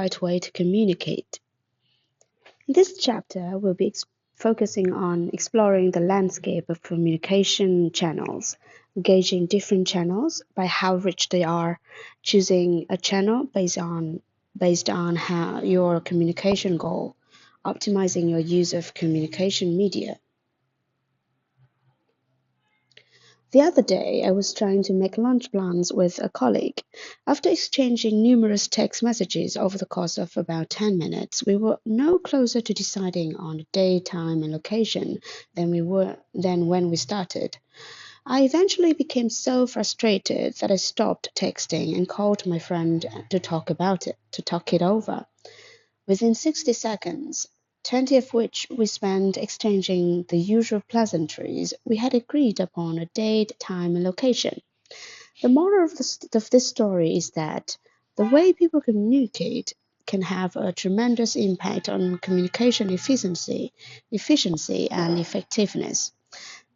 right way to communicate. In this chapter, we'll be focusing on exploring the landscape of communication channels, gauging different channels by how rich they are, choosing a channel based on how your communication goal, optimizing your use of communication media. The other day, I was trying to make lunch plans with a colleague. After exchanging numerous text messages over the course of about 10 minutes, we were no closer to deciding on the day, time, and location than when we started. I eventually became so frustrated that I stopped texting and called my friend to talk it over. Within 60 seconds, 20 of which we spent exchanging the usual pleasantries, we had agreed upon a date, time, and location. The moral of this story is that the way people communicate can have a tremendous impact on communication efficiency and effectiveness.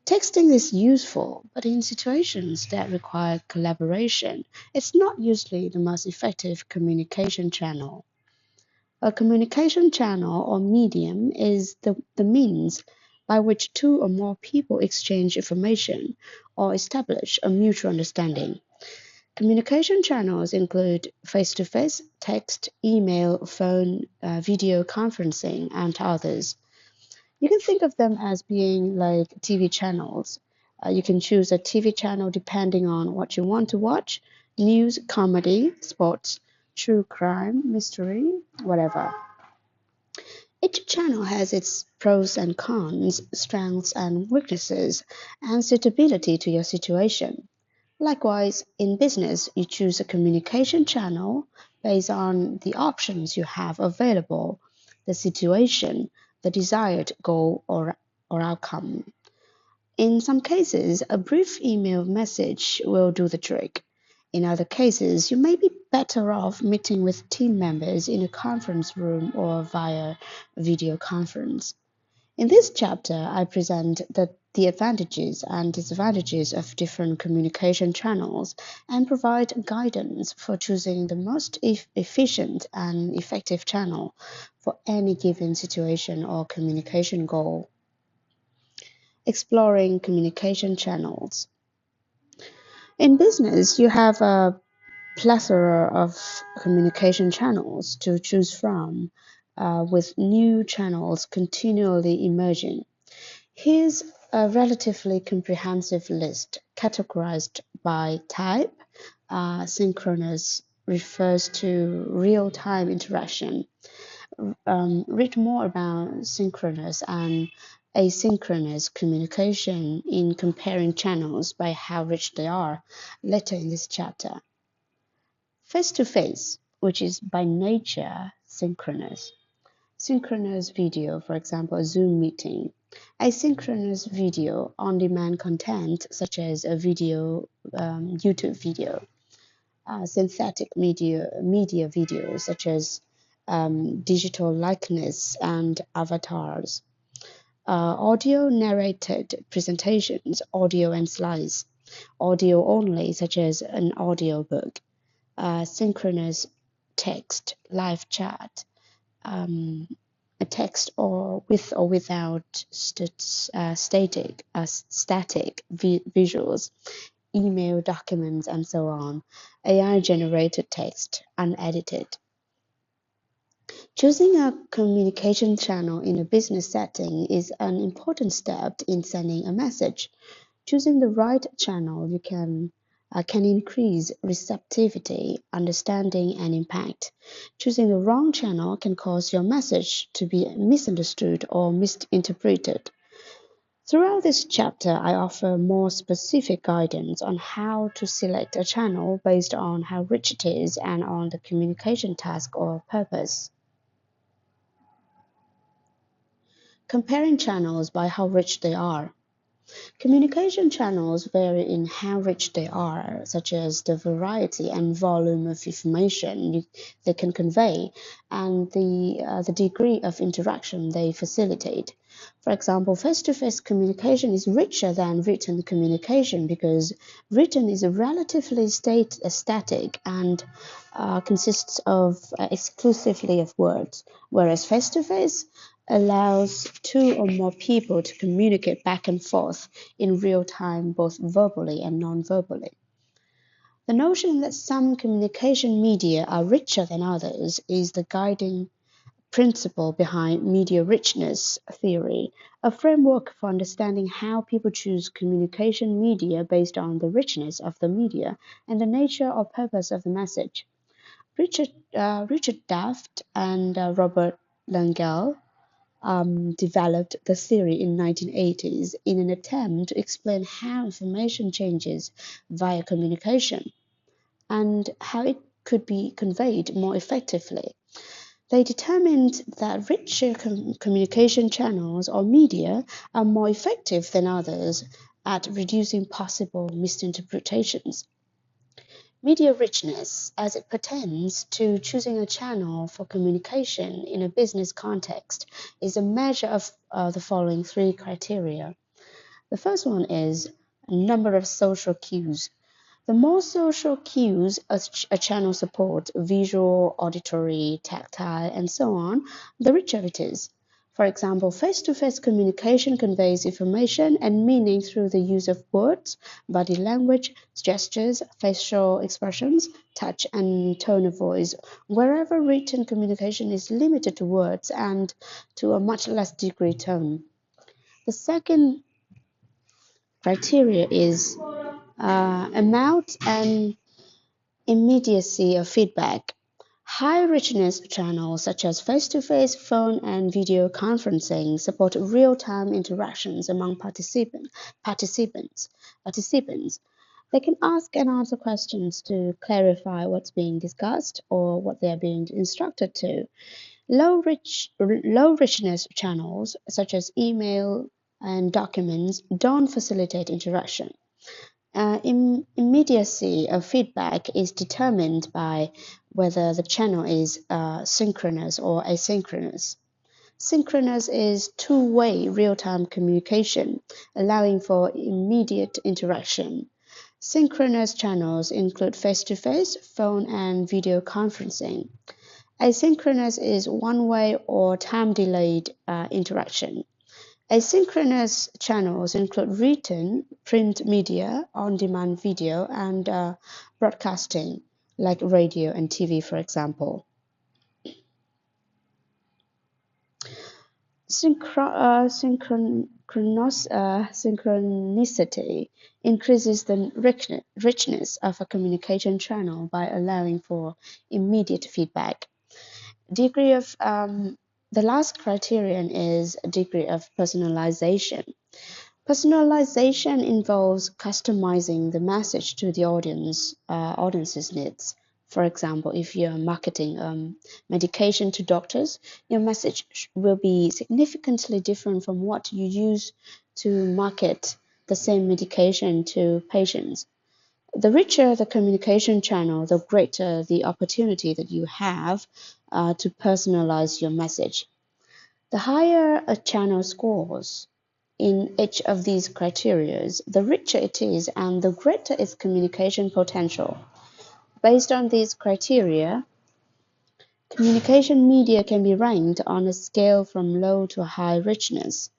Texting is useful, but in situations that require collaboration, it's not usually the most effective communication channel. A communication channel or medium is the means by which two or more people exchange information or establish a mutual understanding. Communication channels include face-to-face, text, email, phone, video conferencing, and others. You can think of them as being like TV channels. You can choose a TV channel depending on what you want to watch: news, comedy, sports, true crime, mystery, whatever. Each channel has its pros and cons, strengths and weaknesses, and suitability to your situation. Likewise, in business, you choose a communication channel based on the options you have available, the situation, the desired goal or outcome. In some cases, a brief email message will do the trick. In other cases, you may be better off meeting with team members in a conference room or via video conference. In this chapter, I present the advantages and disadvantages of different communication channels and provide guidance for choosing the most efficient and effective channel for any given situation or communication goal. Exploring communication channels. In business, you have a plethora of communication channels to choose from, with new channels continually emerging. Here's a relatively comprehensive list categorized by type. Synchronous refers to real-time interaction. Read more about synchronous and asynchronous communication in comparing channels by how rich they are later in this chapter. Face-to-face, which is by nature synchronous. Synchronous video, for example, a Zoom meeting. Asynchronous video, on-demand content such as a YouTube video. Synthetic media videos such as digital likeness and avatars. Audio narrated presentations, audio and slides. Audio only, such as an audiobook. Synchronous text, live chat. A text or with or without static visuals, email documents, and so on. AI-generated text, unedited. Choosing a communication channel in a business setting is an important step in sending a message. Choosing the right channel can increase receptivity, understanding, and impact. Choosing the wrong channel can cause your message to be misunderstood or misinterpreted. Throughout this chapter, I offer more specific guidance on how to select a channel based on how rich it is and on the communication task or purpose. Comparing channels by how rich they are. Communication channels vary in how rich they are, such as the variety and volume of information they can convey and the degree of interaction they facilitate. For example, face-to-face communication is richer than written communication because written is relatively static and consists of exclusively of words, whereas face-to-face allows two or more people to communicate back and forth in real time, both verbally and non-verbally. The notion that some communication media are richer than others is the guiding principle behind media richness theory, a framework for understanding how people choose communication media based on the richness of the media and the nature or purpose of the message. Richard Daft and Robert Langell developed the theory in 1980s in an attempt to explain how information changes via communication and how it could be conveyed more effectively. They determined that richer communication channels or media are more effective than others at reducing possible misinterpretations. Media richness, as it pertains to choosing a channel for communication in a business context, is a measure of the following three criteria. The first one is number of social cues. The more social cues a channel supports, visual, auditory, tactile, and so on, the richer it is. For example, face-to-face communication conveys information and meaning through the use of words, body language, gestures, facial expressions, touch, and tone of voice, wherever written communication is limited to words and to a much less degree tone. The second criteria is amount and immediacy of feedback. High-richness channels such as face-to-face, phone, and video conferencing support real-time interactions among participants. They can ask and answer questions to clarify what's being discussed or what they are being instructed to. Low-richness channels such as email and documents don't facilitate interaction. Immediacy of feedback is determined by whether the channel is synchronous or asynchronous. Synchronous is two-way real-time communication, allowing for immediate interaction. Synchronous channels include face-to-face, phone, and video conferencing. Asynchronous is one-way or time-delayed interaction. Asynchronous channels include written, print media, on-demand video, and broadcasting, like radio and TV, for example. Synchronicity increases the richness of a communication channel by allowing for immediate feedback. The last criterion is degree of personalization. Personalization involves customizing the message to the audience's needs. For example, if you're marketing medication to doctors, your message will be significantly different from what you use to market the same medication to patients. The richer the communication channel, the greater the opportunity that you have to personalize your message. The higher a channel scores in each of these criteria, the richer it is and the greater its communication potential. Based on these criteria, communication media can be ranked on a scale from low to high richness.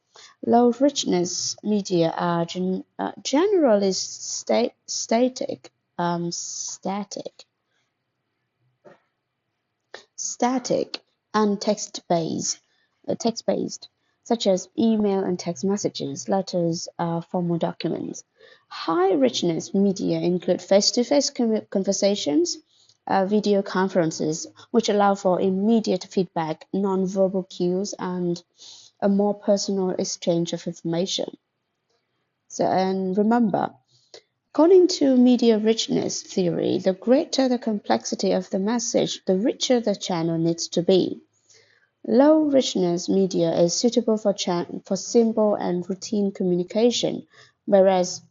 Low richness media are generally static, and text-based, such as email and text messages, letters, formal documents. High-richness media include face-to-face conversations, video conferences, which allow for immediate feedback, non-verbal cues, and a more personal exchange of information. And remember, according to media richness theory, the greater the complexity of the message, the richer the channel needs to be. Low richness media is suitable for simple and routine communication, whereas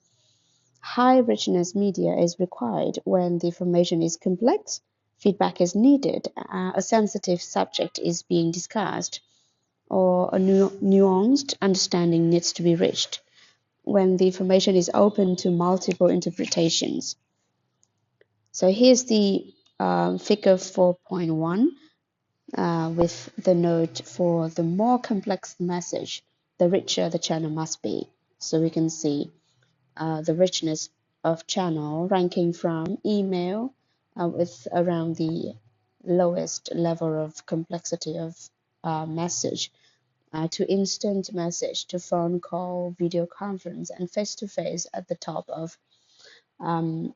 high richness media is required when the information is complex, feedback is needed, a sensitive subject is being discussed, or a nuanced understanding needs to be reached when the information is open to multiple interpretations. So here's the figure 4.1 with the note for the more complex the message, the richer the channel must be. So we can see the richness of channel ranking from email with around the lowest level of complexity of message to instant message to phone call, video conference, and face-to-face at the top of um,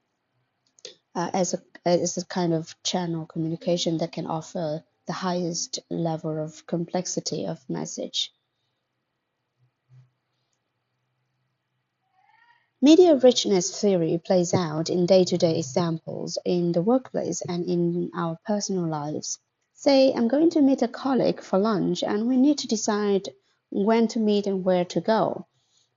as a kind of channel communication that can offer the highest level of complexity of message. Media richness theory plays out in day-to-day examples in the workplace and in our personal lives. Say, I'm going to meet a colleague for lunch and we need to decide when to meet and where to go.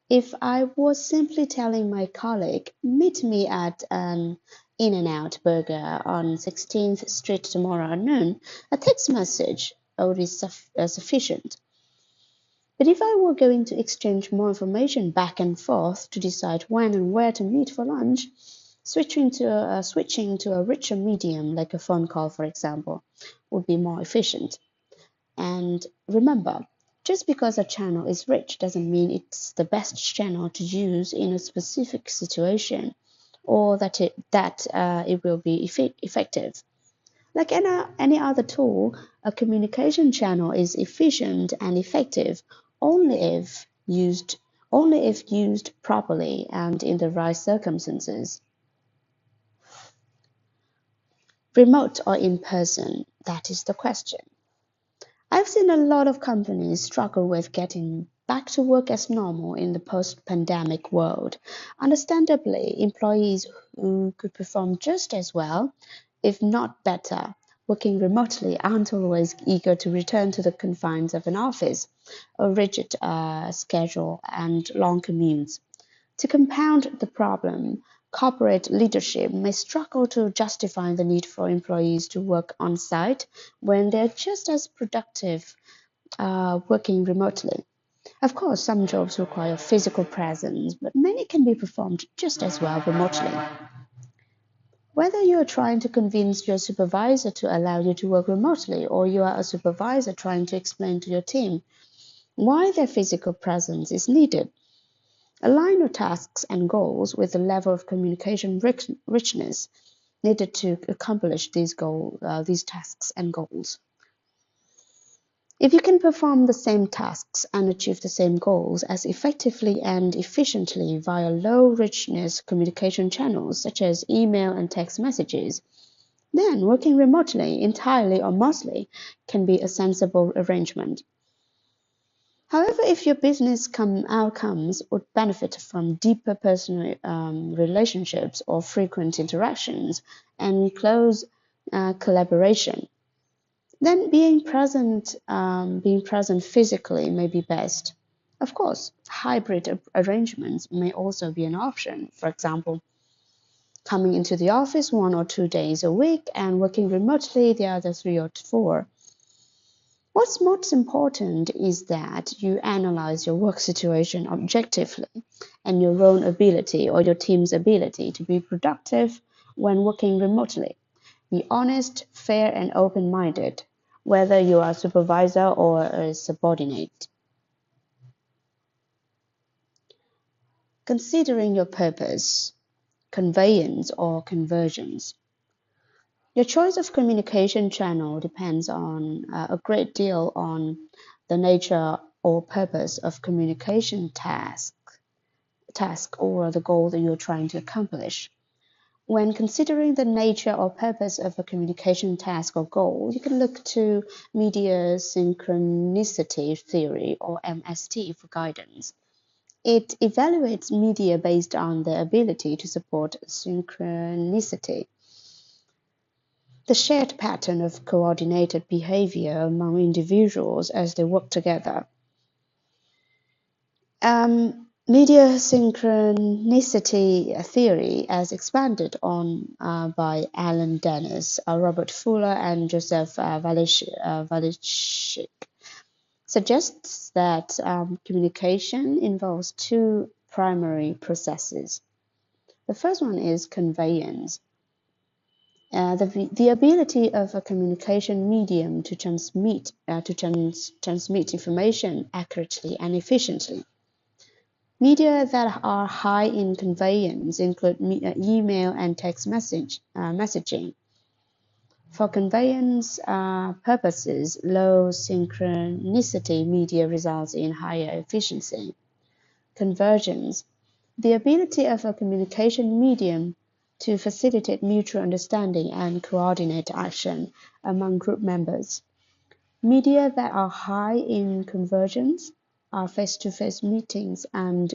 If I was simply telling my colleague, meet me at an In-N-Out Burger on 16th Street tomorrow at noon, a text message would be sufficient. But if I were going to exchange more information back and forth to decide when and where to meet for lunch, switching to a richer medium like a phone call, for example, would be more efficient. And remember, just because a channel is rich doesn't mean it's the best channel to use in a specific situation or that it will be effective. Like any other tool, a communication channel is efficient and effective only if used properly and in the right circumstances. Remote or in person, that is the question. I've seen a lot of companies struggle with getting back to work as normal in the post-pandemic world. Understandably, employees who could perform just as well, if not better, working remotely aren't always eager to return to the confines of an office, a rigid schedule, and long commutes. To compound the problem, corporate leadership may struggle to justify the need for employees to work on-site when they're just as productive working remotely. Of course, some jobs require physical presence, but many can be performed just as well remotely. Whether you are trying to convince your supervisor to allow you to work remotely, or you are a supervisor trying to explain to your team why their physical presence is needed, align your tasks and goals with the level of communication richness needed to accomplish these tasks and goals. If you can perform the same tasks and achieve the same goals as effectively and efficiently via low-richness communication channels such as email and text messages, then working remotely, entirely or mostly, can be a sensible arrangement. However, if your business outcomes would benefit from deeper personal relationships or frequent interactions and close collaboration, then being present physically may be best. Of course, hybrid arrangements may also be an option. For example, coming into the office 1 or 2 days a week and working remotely the other 3 or 4. What's most important is that you analyze your work situation objectively and your own ability or your team's ability to be productive when working remotely. Be honest, fair, and open-minded, whether you are a supervisor or a subordinate. Considering your purpose, conveyance or conversions. Your choice of communication channel depends on a great deal on the nature or purpose of communication task or the goal that you're trying to accomplish. When considering the nature or purpose of a communication task or goal, you can look to media synchronicity theory or MST for guidance. It evaluates media based on their ability to support synchronicity. the shared pattern of coordinated behavior among individuals as they work together. Media synchronicity theory, as expanded on by Alan Dennis, Robert Fuller, and Joseph Wallischig, suggests that communication involves two primary processes. The first one is conveyance. The ability of a communication medium to transmit information accurately and efficiently. Media that are high in conveyance include email and text messaging. For conveyance purposes, low synchronicity media results in higher efficiency. Convergence. The ability of a communication medium to facilitate mutual understanding and coordinate action among group members. Media that are high in convergence are face-to-face meetings and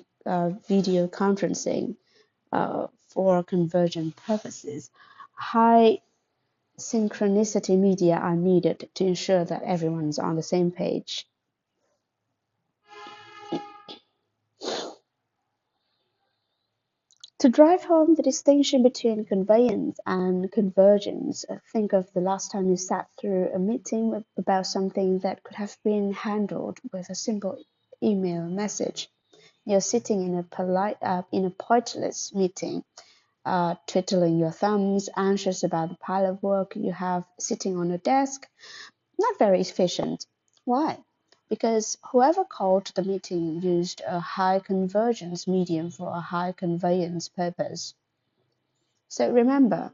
video conferencing for convergent purposes. High synchronicity media are needed to ensure that everyone's on the same page. To drive home the distinction between conveyance and convergence, think of the last time you sat through a meeting about something that could have been handled with a simple email message. You're sitting in a pointless meeting, twiddling your thumbs, anxious about the pile of work you have sitting on your desk. Not very efficient. Why? Because whoever called the meeting used a high convergence medium for a high conveyance purpose. So remember,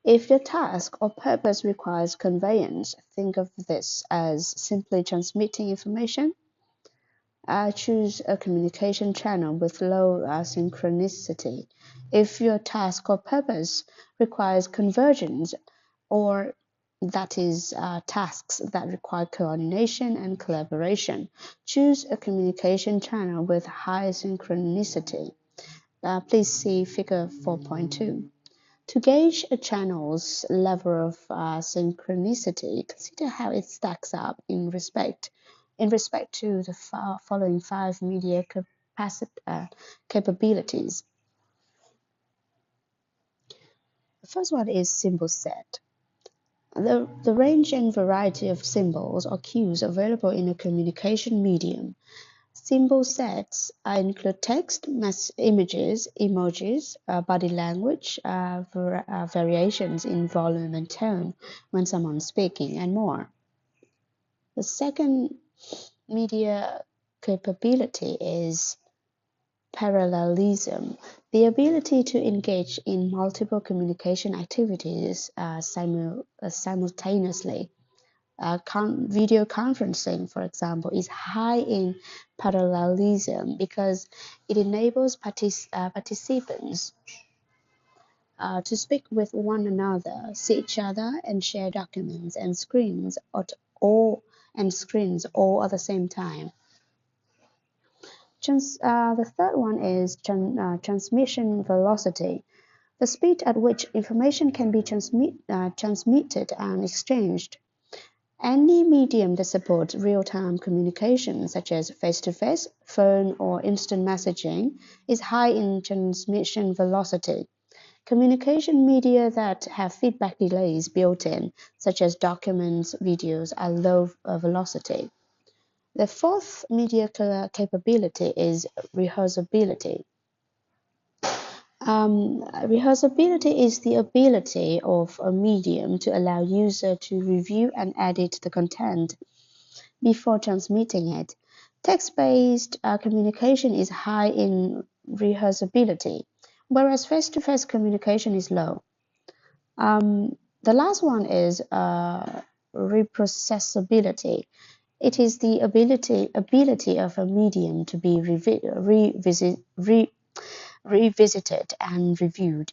if your task or purpose requires conveyance, think of this as simply transmitting information. Choose a communication channel with low synchronicity. If your task or purpose requires convergence, or that is tasks that require coordination and collaboration, choose a communication channel with high synchronicity. Please see figure 4.2. To gauge a channel's level of synchronicity, consider how it stacks up in respect to the following 5 media capabilities. The first one is symbol set. The range and variety of symbols or cues available in a communication medium. Symbol sets include text, images, emojis, body language, variations in volume and tone when someone's speaking, and more. The second media capability is parallelism, the ability to engage in multiple communication activities simultaneously. Video conferencing, for example, is high in parallelism because it enables participants to speak with one another, see each other, and share documents and screens all at the same time. The third one is transmission velocity, the speed at which information can be transmitted and exchanged. Any medium that supports real-time communication, such as face-to-face, phone, or instant messaging, is high in transmission velocity. Communication media that have feedback delays built in, such as documents, videos, are low velocity. The fourth media capability is rehearsability. Rehearsability is the ability of a medium to allow user to review and edit the content before transmitting it. Text-based communication is high in rehearsability, whereas face-to-face communication is low. The last one is reprocessability. It is the ability of a medium to be revisited and reviewed.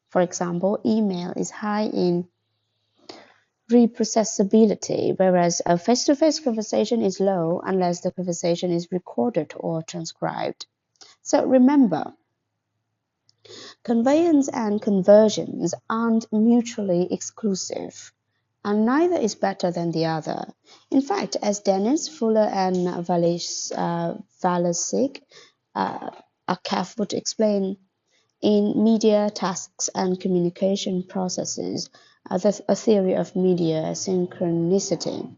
For example, email is high in reprocessability, whereas a face-to-face conversation is low unless the conversation is recorded or transcribed. So remember, Conveyance and conversions aren't mutually exclusive, and neither is better than the other. In fact, as Dennis Fuller and Valasik are careful to explain in Media Tasks and Communication Processes, a theory of media synchronicity,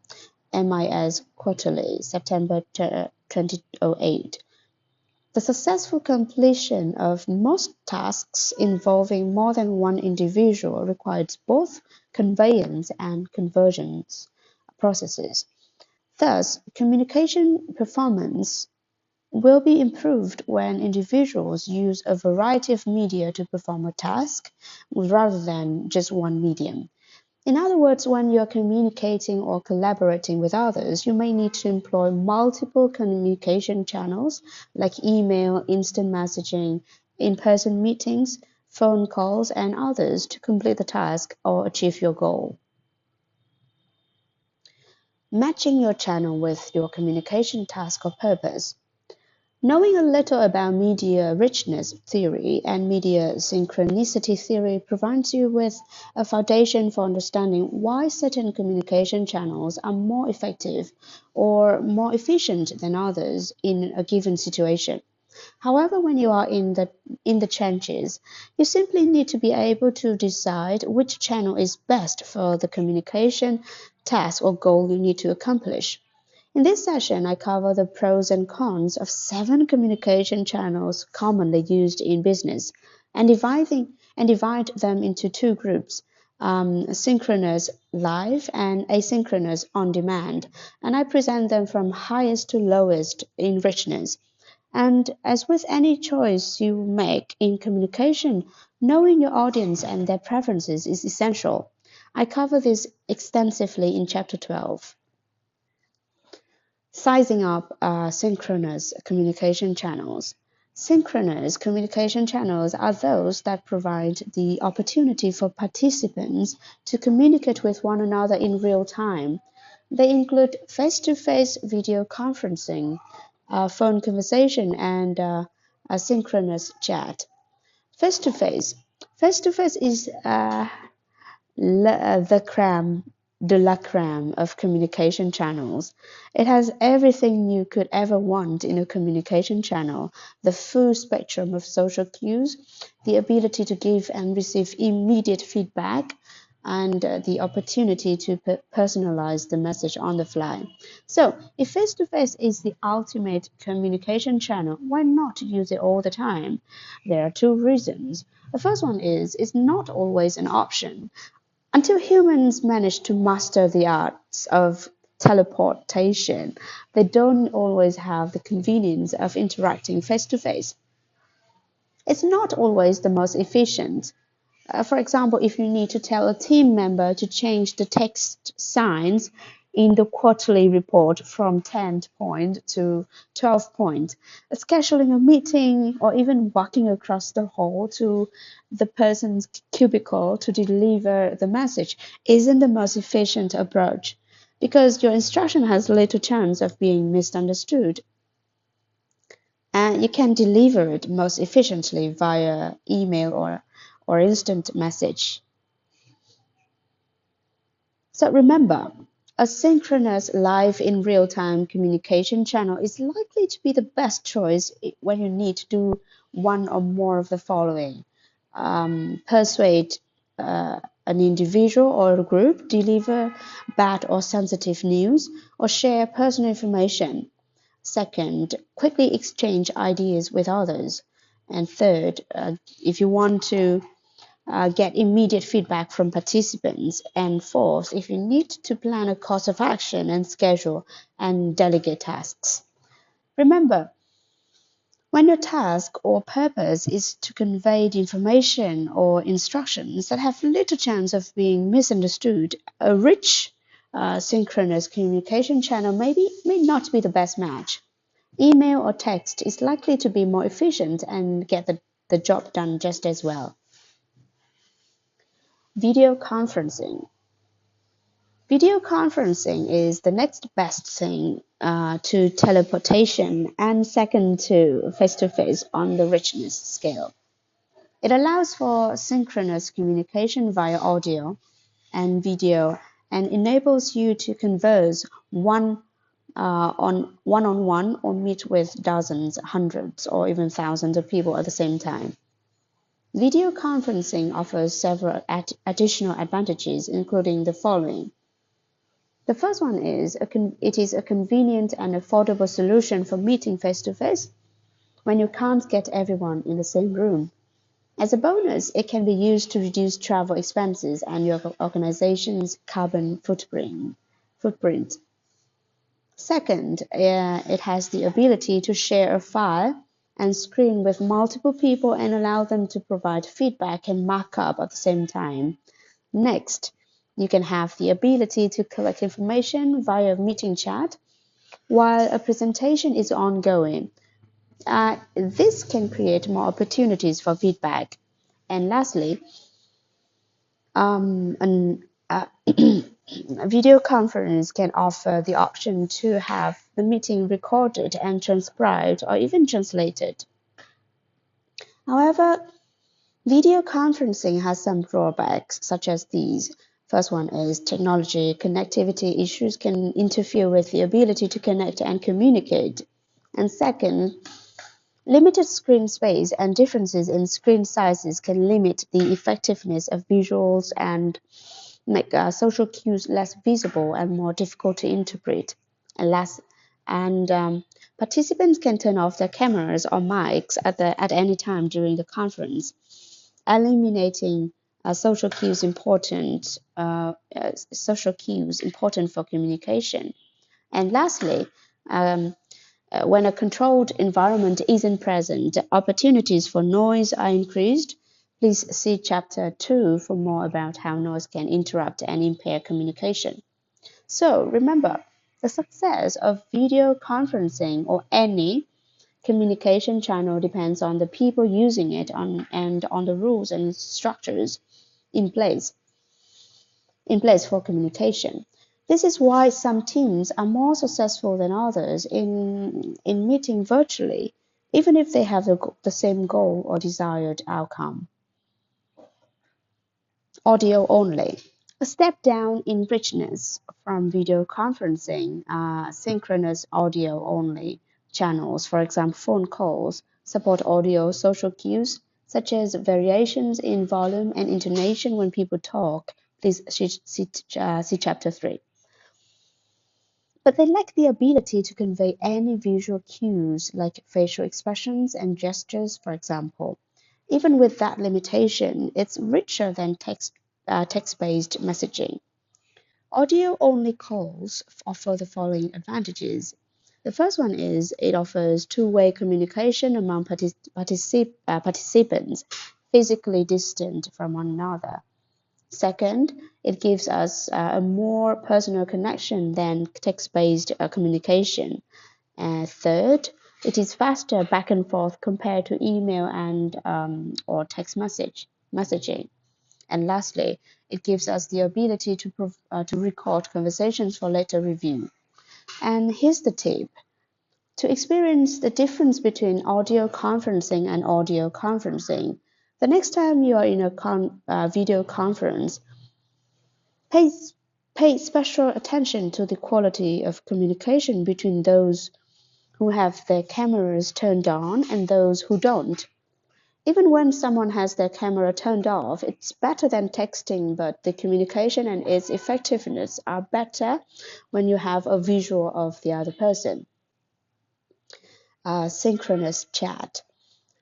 MIS Quarterly, September 2008. The successful completion of most tasks involving more than one individual requires both conveyance and convergence processes. Thus, communication performance will be improved when individuals use a variety of media to perform a task rather than just one medium. In other words, when you're communicating or collaborating with others, you may need to employ multiple communication channels like email, instant messaging, in-person meetings, phone calls, and others to complete the task or achieve your goal. Matching your channel with your communication task or purpose. Knowing a little about media richness theory and media synchronicity theory provides you with a foundation for understanding why certain communication channels are more effective or more efficient than others in a given situation. However, when you are in the trenches, you simply need to be able to decide which channel is best for the communication task or goal you need to accomplish. In this session, I cover the pros and cons of 7 communication channels commonly used in business and divide them into 2 groups, synchronous live and asynchronous on demand, and I present them from highest to lowest in richness. And as with any choice you make in communication, knowing your audience and their preferences is essential. I cover this extensively in Chapter 12. Sizing up synchronous communication channels. Synchronous communication channels are those that provide the opportunity for participants to communicate with one another in real time. They include face-to-face video conferencing, phone conversation, and asynchronous chat. Face-to-face. Face-to-face is the creme de la creme of communication channels. It has everything you could ever want in a communication channel: the full spectrum of social cues, the ability to give and receive immediate feedback, and the opportunity to personalize the message on the fly. So, if face-to-face is the ultimate communication channel, why not use it all the time? There are 2 reasons. The first one is it's not always an option. Until humans manage to master the arts of teleportation, they don't always have the convenience of interacting face to face. It's not always the most efficient. For example, if you need to tell a team member to change the text signs in the quarterly report from 10 point to 12 point, scheduling a meeting or even walking across the hall to the person's cubicle to deliver the message isn't the most efficient approach, because your instruction has little chance of being misunderstood, and you can deliver it most efficiently via email or instant message. So remember, a synchronous live in real-time communication channel is likely to be the best choice when you need to do one or more of the following: persuade an individual or a group, deliver bad or sensitive news, or share personal information. Second, quickly exchange ideas with others. And third, if you want to get immediate feedback from participants. And fourth, if you need to plan a course of action and schedule and delegate tasks. Remember, when your task or purpose is to convey the information or instructions that have little chance of being misunderstood, a rich synchronous communication channel may not be the best match. Email or text is likely to be more efficient and get the job done just as well. Video conferencing. Video conferencing is the next best thing to teleportation and second to face-to-face on the richness scale. It allows for synchronous communication via audio and video and enables you to converse one-on-one or meet with dozens, hundreds, or even thousands of people at the same time. Video conferencing offers several additional advantages, including the following. The first one is it is a convenient and affordable solution for meeting face-to-face when you can't get everyone in the same room. As a bonus, it can be used to reduce travel expenses and your organization's carbon footprint. Second, it has the ability to share a file and screen with multiple people and allow them to provide feedback and markup at the same time. Next, you can have the ability to collect information via meeting chat while a presentation is ongoing. This can create more opportunities for feedback. And lastly, a video conference can offer the option to have the meeting recorded and transcribed or even translated. However, video conferencing has some drawbacks, such as these. First one is technology. Connectivity issues can interfere with the ability to connect and communicate. And second, limited screen space and differences in screen sizes can limit the effectiveness of visuals and make social cues less visible and more difficult to interpret. And participants can turn off their cameras or mics at any time during the conference, eliminating social cues important for communication. And lastly, when a controlled environment isn't present, opportunities for noise are increased. Please see Chapter 2 for more about how noise can interrupt and impair communication. So remember, the success of video conferencing or any communication channel depends on the people using it and on the rules and structures in place for communication. This is why some teams are more successful than others in meeting virtually, even if they have the same goal or desired outcome. Audio only. A step down in richness from video conferencing, synchronous audio only channels, for example, phone calls, support audio social cues, such as variations in volume and intonation when people talk. Please see Chapter 3. But they lack the ability to convey any visual cues like facial expressions and gestures, for example. Even with that limitation, it's richer than text-based messaging. Audio-only calls offer the following advantages. The first one is it offers two-way communication among participants physically distant from one another. Second, it gives us a more personal connection than text-based communication. Third, it is faster back and forth compared to email and or text messaging. And lastly, it gives us the ability to record conversations for later review. And here's the tip. To experience the difference between audio conferencing and audio conferencing, the next time you are in a video conference, pay special attention to the quality of communication between those who have their cameras turned on and those who don't. Even when someone has their camera turned off, it's better than texting, but the communication and its effectiveness are better when you have a visual of the other person. Synchronous chat.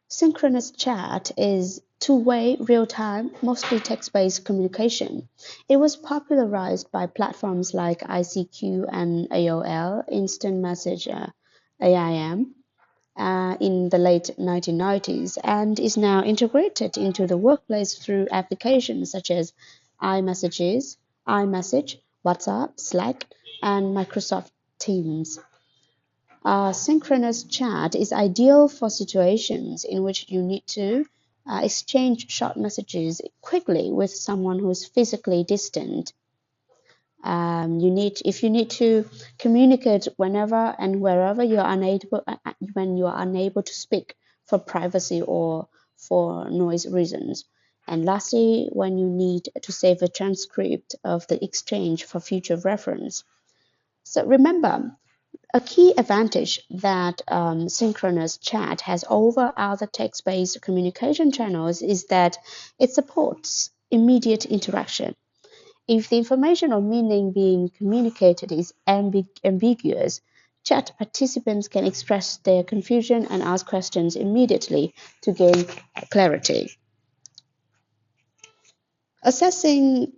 Synchronous chat is two-way, real-time, mostly text-based communication. It was popularized by platforms like ICQ and AOL, Instant Messenger, AIM, in the late 1990s and is now integrated into the workplace through applications such as iMessage, WhatsApp, Slack, and Microsoft Teams. Synchronous chat is ideal for situations in which you need to exchange short messages quickly with someone who is physically distant. If you need to communicate whenever and wherever you are unable to speak for privacy or for noise reasons. And lastly, when you need to save a transcript of the exchange for future reference. So remember, a key advantage that synchronous chat has over other text-based communication channels is that it supports immediate interaction. If the information or meaning being communicated is ambiguous, chat participants can express their confusion and ask questions immediately to gain clarity. Assessing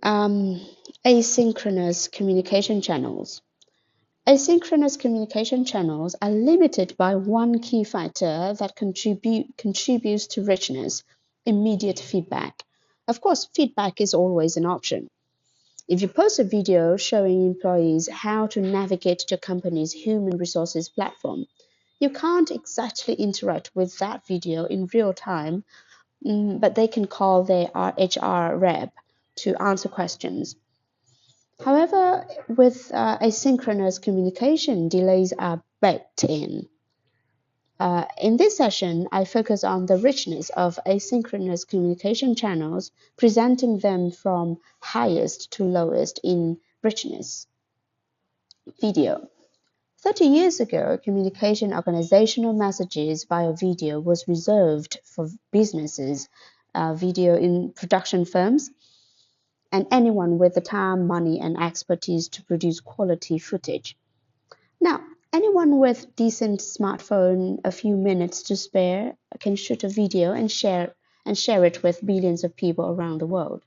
asynchronous communication channels. Asynchronous communication channels are limited by one key factor that contributes to richness: immediate feedback. Of course, feedback is always an option. If you post a video showing employees how to navigate your company's human resources platform, you can't exactly interact with that video in real time, but they can call their HR rep to answer questions. However, with asynchronous communication, delays are baked in. In this session, I focus on the richness of asynchronous communication channels, presenting them from highest to lowest in richness. Video. 30 years ago, communication organizational messages via video was reserved for businesses, video in production firms, and anyone with the time, money, and expertise to produce quality footage. Now, anyone with decent smartphone, a few minutes to spare, can shoot a video and share it with billions of people around the world.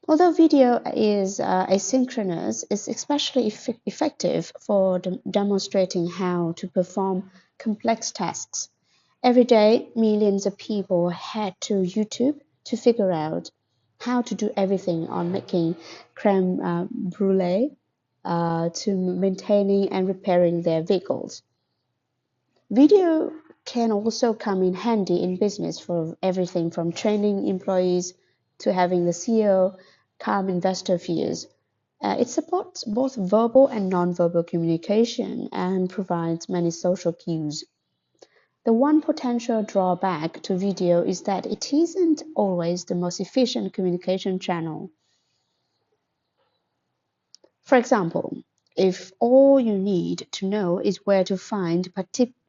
Although video is asynchronous, it's especially effective for demonstrating how to perform complex tasks. Every day, millions of people head to YouTube to figure out how to do everything on making creme brulee to maintaining and repairing their vehicles. Video can also come in handy in business for everything from training employees to having the CEO calm investor fears. It supports both verbal and non-verbal communication and provides many social cues. The one potential drawback to video is that it isn't always the most efficient communication channel. For example, if all you need to know is where to find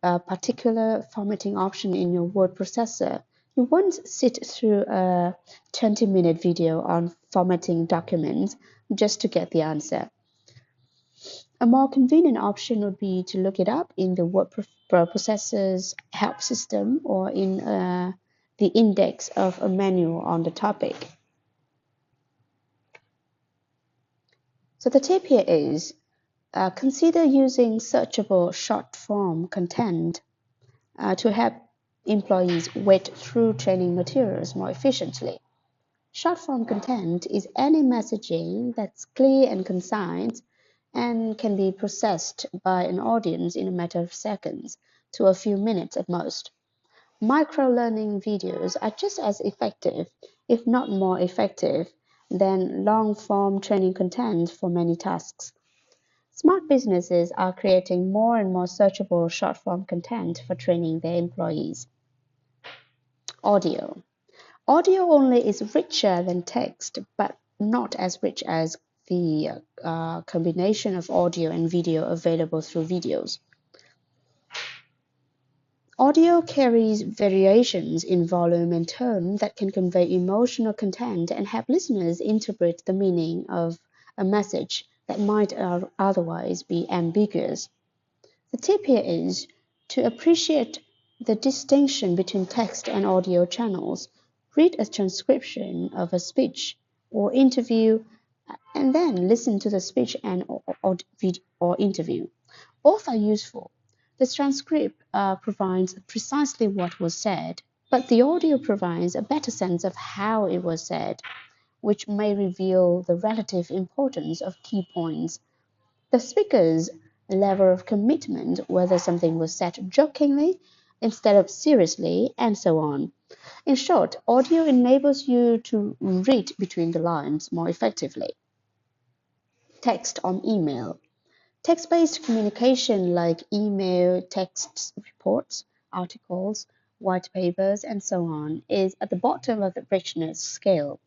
a particular formatting option in your word processor, you won't sit through a 20-minute video on formatting documents just to get the answer. A more convenient option would be to look it up in the word processor's help system or in the index of a manual on the topic. So the tip here is consider using searchable short-form content to help employees wade through training materials more efficiently. Short-form content is any messaging that's clear and concise and can be processed by an audience in a matter of seconds to a few minutes at most. Micro-learning videos are just as effective, if not more effective, than long-form training content for many tasks. Smart businesses are creating more and more searchable short-form content for training their employees. Audio. Audio only is richer than text, but not as rich as the combination of audio and video available through videos. Audio carries variations in volume and tone that can convey emotional content and help listeners interpret the meaning of a message that might otherwise be ambiguous. The tip here is to appreciate the distinction between text and audio channels. Read a transcription of a speech or interview and then listen to the speech or interview. Both are useful. The transcript provides precisely what was said, but the audio provides a better sense of how it was said, which may reveal the relative importance of key points. The speaker's level of commitment, whether something was said jokingly instead of seriously, and so on. In short, audio enables you to read between the lines more effectively. Text on email. Text-based communication like email, text reports, articles, white papers, and so on, is at the bottom of the richness scale.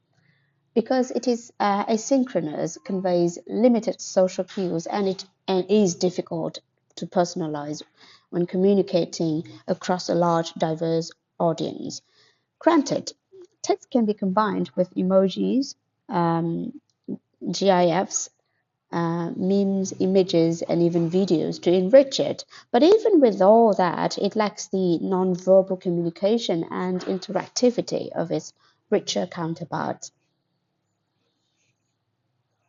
Because it is asynchronous, conveys limited social cues, and is difficult to personalize when communicating across a large, diverse audience. Granted, text can be combined with emojis, um, GIFs, memes, images, and even videos to enrich it. But even with all that, it lacks the non-verbal communication and interactivity of its richer counterparts.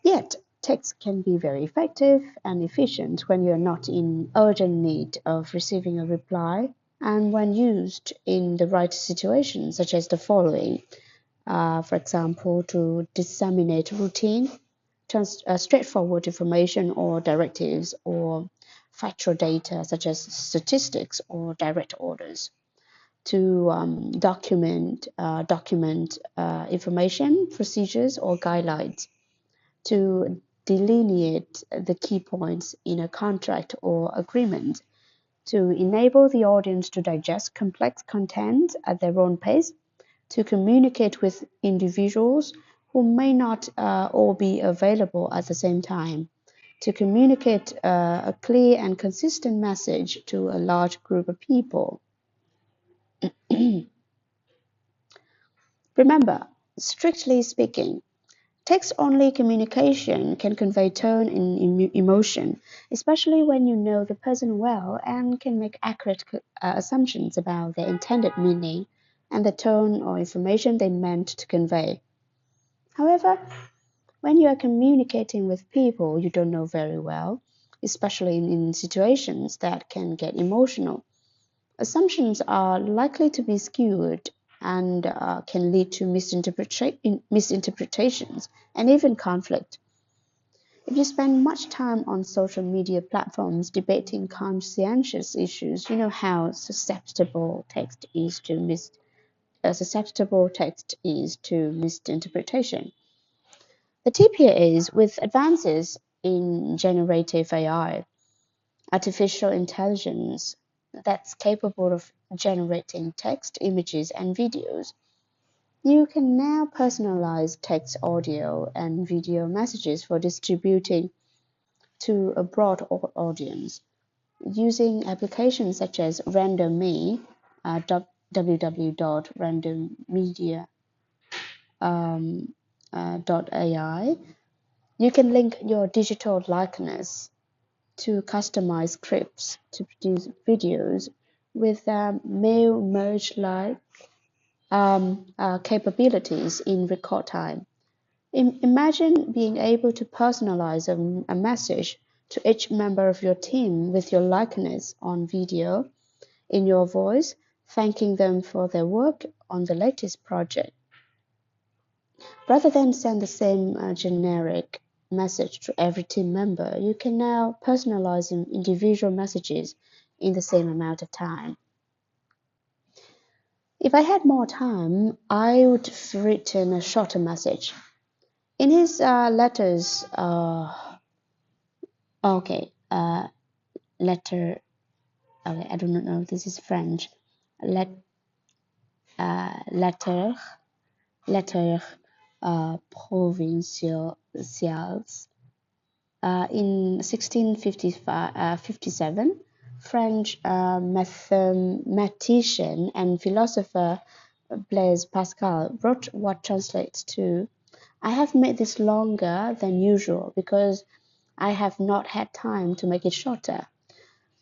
Yet, text can be very effective and efficient when you're not in urgent need of receiving a reply, and when used in the right situations, such as the following. For example, to disseminate routine, straightforward information or directives, or factual data such as statistics or direct orders, to document information, procedures, or guidelines, to delineate the key points in a contract or agreement, to enable the audience to digest complex content at their own pace, to communicate with individuals who may not all be available at the same time, to communicate a clear and consistent message to a large group of people. Remember, strictly speaking, text-only communication can convey tone and emotion, especially when you know the person well and can make accurate assumptions about their intended meaning and the tone or information they meant to convey. However, when you are communicating with people you don't know very well, especially in situations that can get emotional, assumptions are likely to be skewed and can lead to misinterpretations and even conflict. If you spend much time on social media platforms debating conscientious issues, you know how susceptible text is to misinterpretation. The tip here is, with advances in generative AI, artificial intelligence that's capable of generating text, images, and videos, you can now personalize text, audio, and video messages for distributing to a broad audience using applications such as RandomMe, www.randommedia.ai. You can link your digital likeness to customize scripts to produce videos with mail merge-like capabilities in record time. Imagine being able to personalize a message to each member of your team with your likeness on video in your voice, thanking them for their work on the latest project. Rather than send the same generic message to every team member, you can now personalize individual messages in the same amount of time. If I had more time, I would have written a shorter message. In his letters, letter, okay, I don't know if this is French. Letter provinciales. In 1657, French mathematician and philosopher Blaise Pascal wrote what translates to, "I have made this longer than usual because I have not had time to make it shorter."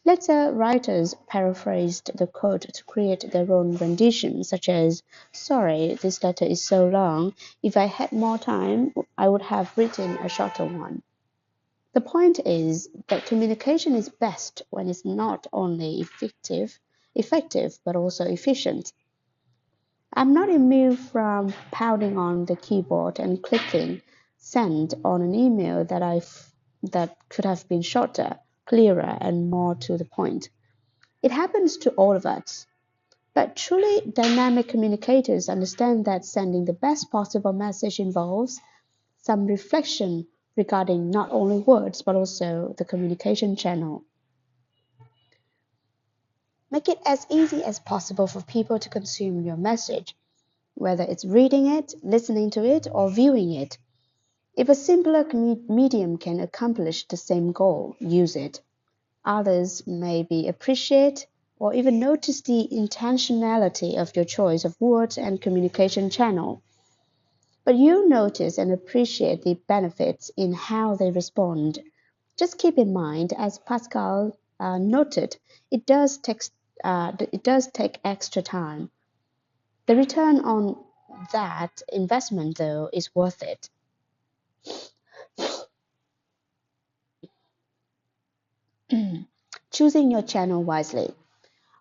Later writers paraphrased the quote to create their own rendition, such as, "Sorry, this letter is so long. If I had more time, I would have written a shorter one." The point is that communication is best when it's not only effective, but also efficient. I'm not immune from pounding on the keyboard and clicking send on an email that could have been shorter, clearer, and more to the point. It happens to all of us. But truly dynamic communicators understand that sending the best possible message involves some reflection regarding not only words but also the communication channel. Make it as easy as possible for people to consume your message, whether it's reading it, listening to it, or viewing it. If a simpler medium can accomplish the same goal, use it. Others maybe appreciate or even notice the intentionality of your choice of words and communication channel. But you notice and appreciate the benefits in how they respond. Just keep in mind, as Pascal noted, it does take extra time. The return on that investment, though, is worth it. Choosing your channel wisely.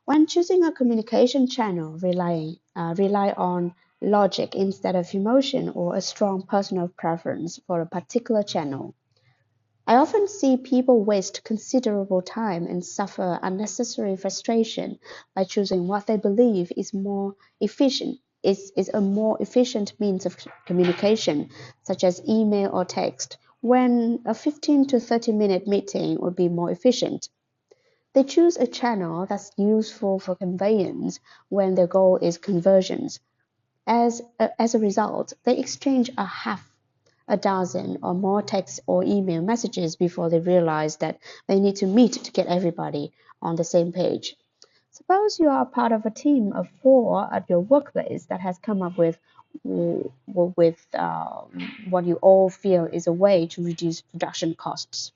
When choosing a communication channel, rely on logic instead of emotion or a strong personal preference for a particular channel. I often see people waste considerable time and suffer unnecessary frustration by choosing what they believe is a more efficient means of communication, such as email or text, when a 15 to 30-minute meeting would be more efficient. They choose a channel that's useful for conveyance when their goal is conversions. As a result, they exchange a half a dozen or more text or email messages before they realize that they need to meet to get everybody on the same page. Suppose you are part of a team of 4 at your workplace that has come up with what you all feel is a way to reduce production costs.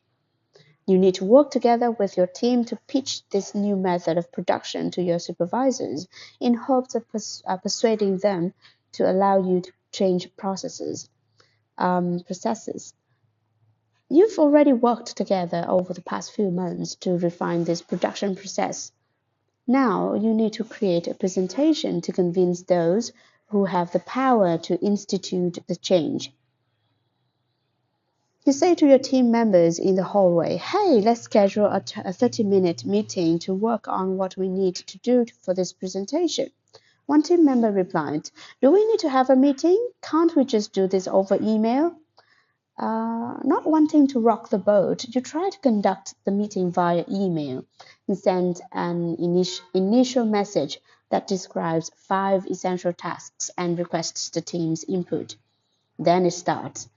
You need to work together with your team to pitch this new method of production to your supervisors in hopes of persuading them to allow you to change processes. You've already worked together over the past few months to refine this production process. Now you need to create a presentation to convince those who have the power to institute the change. You say to your team members in the hallway, hey, let's schedule a 30-minute meeting to work on what we need to do for this presentation. One team member replied, do we need to have a meeting? Can't we just do this over email? Not wanting to rock the boat, you try to conduct the meeting via email. You send an initial message that describes 5 essential tasks and requests the team's input. Then it starts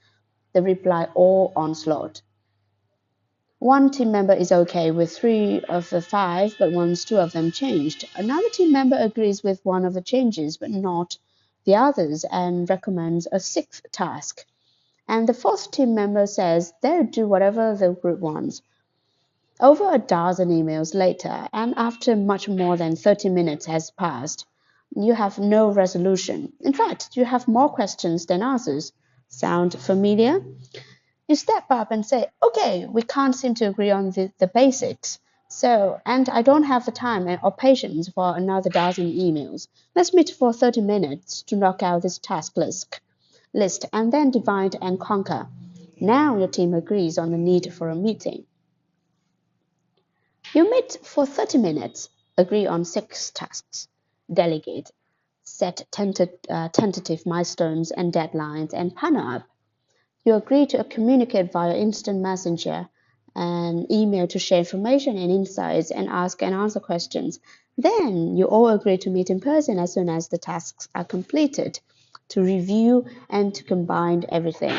the reply all onslaught. One team member is okay with 3 of the 5, but wants 2 of them changed. Another team member agrees with 1 of the changes, but not the others, and recommends a 6th task. And the 4th team member says they'll do whatever the group wants. Over a dozen emails later, and after much more than 30 minutes has passed, you have no resolution. In fact, you have more questions than answers. Sound familiar? You step up and say, okay, we can't seem to agree on the basics. And I don't have the time or patience for another dozen emails. Let's meet for 30 minutes to knock out this task list and then divide and conquer. Now your team agrees on the need for a meeting. You meet for 30 minutes, agree on 6 tasks, delegate, set tentative milestones and deadlines, and partner up. You agree to communicate via instant messenger and email to share information and insights and ask and answer questions. Then you all agree to meet in person as soon as the tasks are completed, to review and to combine everything.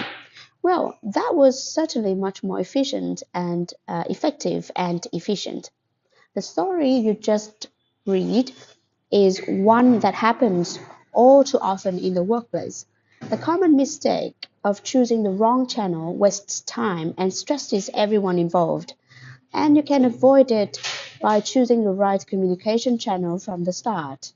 Well, that was certainly much more efficient and effective and efficient. The story you just read is one that happens all too often in the workplace. The common mistake of choosing the wrong channel wastes time and stresses everyone involved, and you can avoid it by choosing the right communication channel from the start.